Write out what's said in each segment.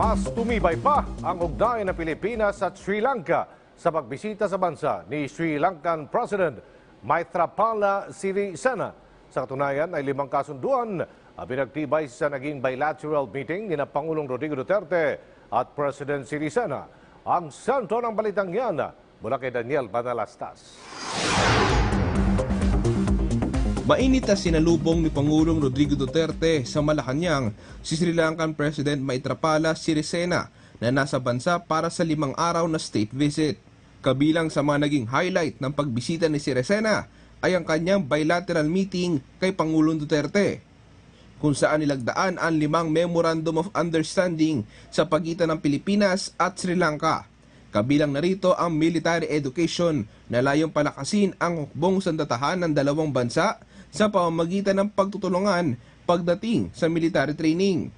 Mas tumibay pa ang ugnayan ng Pilipinas at Sri Lanka sa pagbisita sa bansa ni Sri Lankan President Maithripala Sirisena. Sa katunayan ay 5 kasunduan ang pinagtibay sa naging bilateral meeting ni Pangulong Rodrigo Duterte at President Sirisena. Ang sentro ng balitang yan mula kay Daniel Banalastas. Mainit na sinalubong ni Pangulong Rodrigo Duterte sa Malacanang si Sri Lankan President Maithripala Sirisena na nasa bansa para sa 5 araw na state visit. Kabilang sa mga naging highlight ng pagbisita ni Sirisena ay ang kanyang bilateral meeting kay Pangulong Duterte, kung saan nilagdaan ang 5 Memorandum of Understanding sa pagitan ng Pilipinas at Sri Lanka. Kabilang narito ang military education na layong palakasin ang hukbong sandatahan ng dalawang bansa sa pamamagitan ng pagtutulungan pagdating sa military training.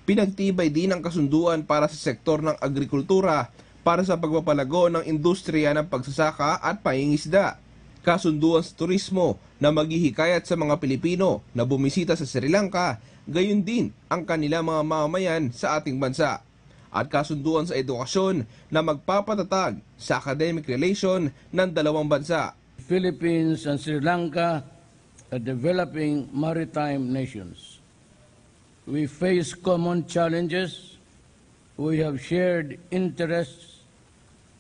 Pinagtibay din ang kasunduan para sa sektor ng agrikultura para sa pagpapalago ng industriya ng pagsasaka at pangingisda. Kasunduan sa turismo na maghihikayat sa mga Pilipino na bumisita sa Sri Lanka, gayon din ang kanilang mga mamamayan sa ating bansa. At kasunduan sa edukasyon na magpapatatag sa academic relation ng dalawang bansa. Philippines and Sri Lanka are developing maritime nations. We face common challenges, we have shared interests,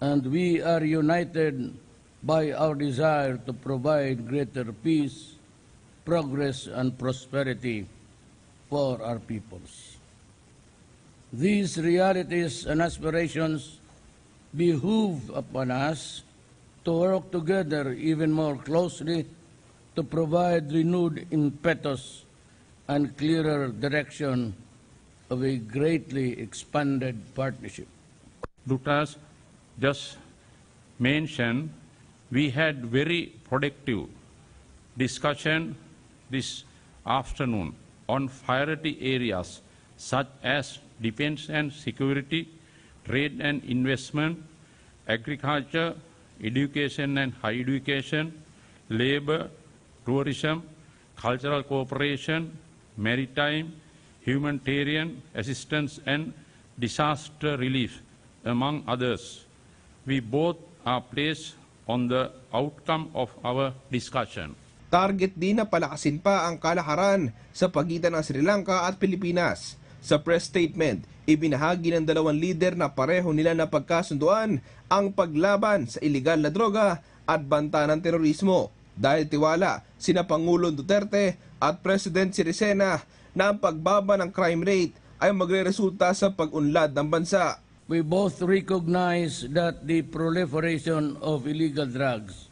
and we are united by our desire to provide greater peace, progress, and prosperity for our peoples. These realities and aspirations behoove upon us to work together even more closely to provide renewed impetus and clearer direction of a greatly expanded partnership. Dutas just mentioned, we had very productive discussion this afternoon on priority areas such as defense and security, trade and investment, agriculture, education and higher education, labor, tourism, cultural cooperation, maritime, humanitarian assistance and disaster relief, among others. We both are pleased on the outcome of our discussion. Target din na palakasin pa ang kalakaran sa pagitan ng Sri Lanka at Pilipinas. Sa press statement, ibinahagi ng dalawang leader na pareho nila na pagkasunduan ang paglaban sa iligal na droga at banta ng terorismo. Dahil tiwala sina Pangulong Duterte at President Sirisena na ang pagbaba ng crime rate ay magreresulta sa pag-unlad ng bansa. We both recognize that the proliferation of illegal drugs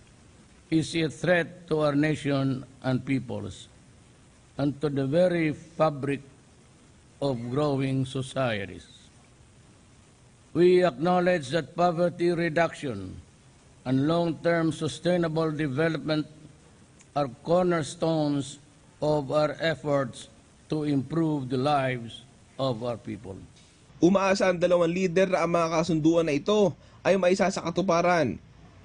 is a threat to our nation and peoples, and to the very fabric of growing societies. We acknowledge that poverty reduction and long-term sustainable development are cornerstones of our efforts to improve the lives of our people. Umaasa ang dalawang leader na ang mga kasunduan na ito ay maisa sa katuparan.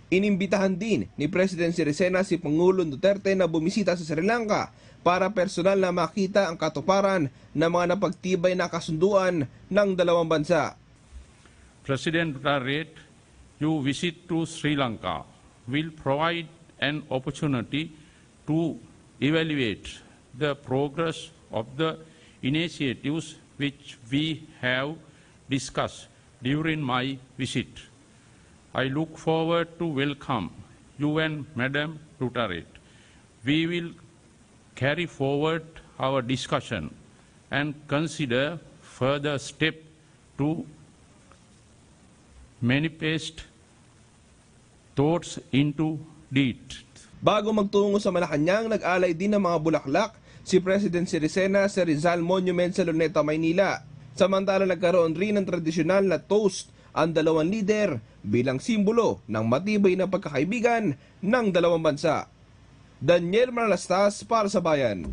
Inimbitahan din ni President Sirisena si Pangulong Duterte na bumisita sa Sri Lanka para personal na makita ang katuparan ng mga napagtibay na kasunduan ng dalawang bansa. President Duterte, your visit to Sri Lanka will provide an opportunity to evaluate the progress of the initiatives which we have discussed during my visit. I look forward to welcome you and Madam Duterte. We will carry forward our discussion and consider further steps to manifest thoughts into deeds. Bago magtungo sa Malacanang, nag-alay din ng mga bulaklak si President Sirisena sa Rizal Monument sa Luneta, Maynila. Samantala nagkaroon rin ng tradisyonal na toast ang dalawang leader bilang simbolo ng matibay na pagkakaibigan ng dalawang bansa. Daniel Banalastas para sa Bayan.